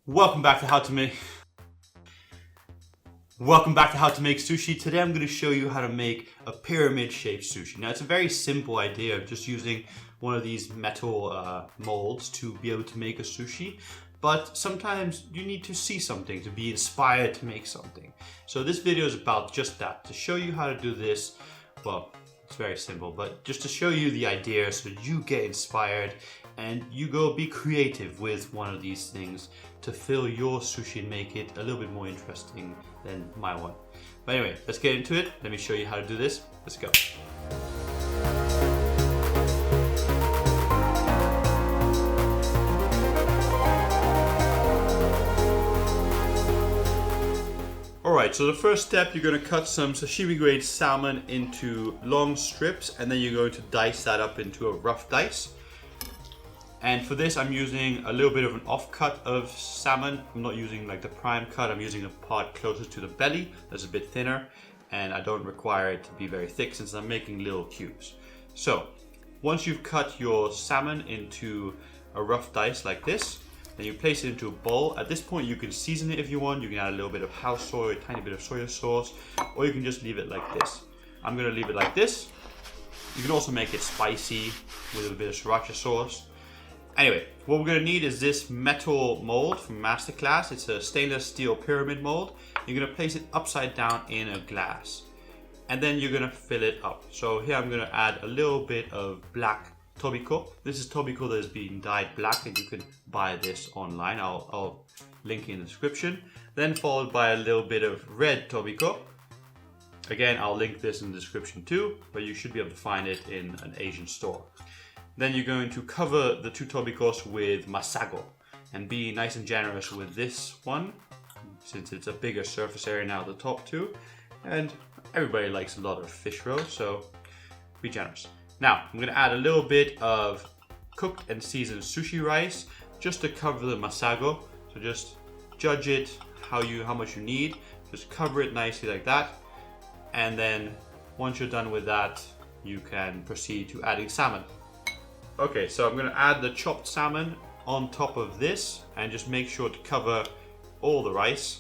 Welcome back to How to Make Sushi. Today I'm going to show you how to make a pyramid shaped sushi. Now it's a very simple idea of just using one of these metal molds to be able to make a sushi. But sometimes you need to see something to be inspired to make something. So this video is about just that, to show you how to do this. Well, it's very simple, but just to show you the idea so you get inspired and you go be creative with one of these things to fill your sushi and make it a little bit more interesting than my one. But anyway, let's get into it. Let me show you how to do this. Let's go. Alright, so the first step, you're going to cut some sashimi grade salmon into long strips, and then you're going to dice that up into a rough dice. And for this I'm using a little bit of an off cut of salmon. I'm not using like the prime cut, I'm using a part closer to the belly that's a bit thinner, and I don't require it to be very thick since I'm making little cubes. So once you've cut your salmon into a rough dice like this, then you place it into a bowl. At this point you can season it if you want. You can add a little bit of house soy, a tiny bit of soy sauce, or you can just leave it like this. I'm going to leave it like this. You can also make it spicy with a bit of sriracha sauce. Anyway, what we're going to need is this metal mold from Masterclass. It's a stainless steel pyramid mold. You're going to place it upside down in a glass. And then you're going to fill it up. So here I'm going to add a little bit of black tobiko. This is tobiko that is being dyed black, and you can buy this online. I'll link in the description. Then followed by a little bit of red tobiko. Again, I'll link this in the description too, but you should be able to find it in an Asian store. Then you're going to cover the two tobikos with masago and be nice and generous with this one since it's a bigger surface area now, the top two, and everybody likes a lot of fish roe, so be generous. Now I'm going to add a little bit of cooked and seasoned sushi rice just to cover the masago. So just judge it how much you need. Just cover it nicely like that, and then once you're done with that, you can proceed to adding salmon. Okay, so I'm going to add the chopped salmon on top of this and just make sure to cover all the rice.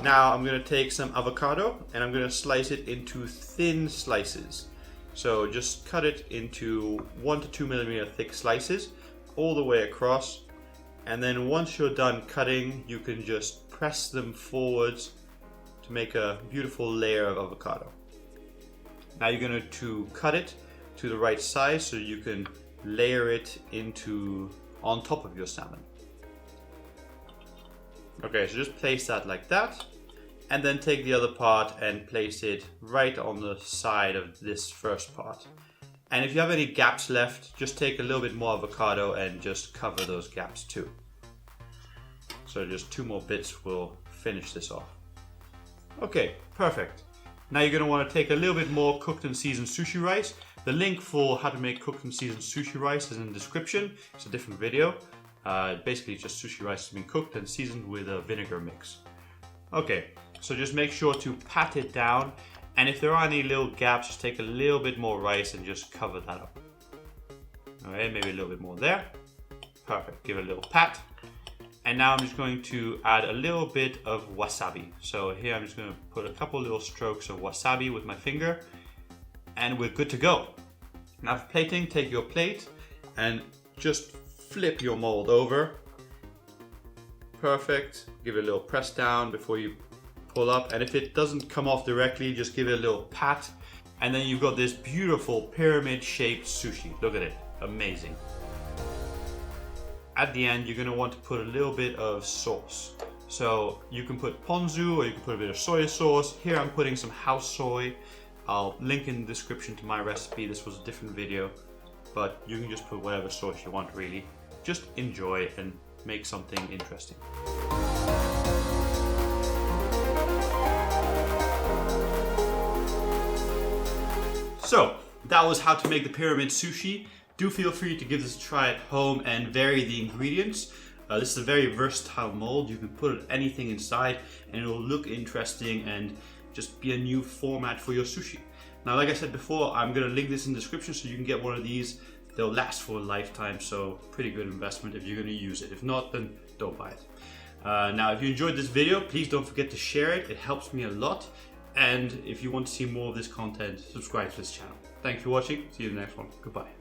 Now I'm going to take some avocado and I'm going to slice it into thin slices. So just cut it into 1 to 2 millimeter thick slices all the way across. And then once you're done cutting, you can just press them forwards to make a beautiful layer of avocado. Now you're going to cut it to the right size so you can layer it on top of your salmon. Okay, so just place that like that, and then take the other part and place it right on the side of this first part. And if you have any gaps left, just take a little bit more avocado and just cover those gaps too. So just 2 more bits will finish this off. Okay, perfect. Now you're going to want to take a little bit more cooked and seasoned sushi rice. The link for how to make cooked and seasoned sushi rice is in the description. It's a different video. Basically just sushi rice has been cooked and seasoned with a vinegar mix. Okay, so just make sure to pat it down, and if there are any little gaps, just take a little bit more rice and just cover that up. Alright, maybe a little bit more there. Perfect, give it a little pat. And now I'm just going to add a little bit of wasabi. So here I'm just going to put a couple little strokes of wasabi with my finger, and we're good to go. Now for plating, take your plate and just flip your mold over. Perfect. Give it a little press down before you pull up, and if it doesn't come off directly, just give it a little pat, and then you've got this beautiful pyramid shaped sushi. Look at it, amazing. At the end, you're going to want to put a little bit of sauce. So you can put ponzu or you can put a bit of soy sauce. Here I'm putting some house soy. I'll link in the description to my recipe. This was a different video, but you can just put whatever sauce you want really. Just enjoy and make something interesting. So that was how to make the pyramid sushi. Do feel free to give this a try at home and vary the ingredients. This is a very versatile mold. You can put anything inside and it will look interesting and just be a new format for your sushi. Now, like I said before, I'm going to link this in the description so you can get one of these. they'll last for a lifetime, so pretty good investment if you're going to use it. If not, then don't buy it. Now, if you enjoyed this video, please don't forget to share it. It helps me a lot. And if you want to see more of this content, subscribe to this channel. Thanks for watching. See you in the next one. Goodbye.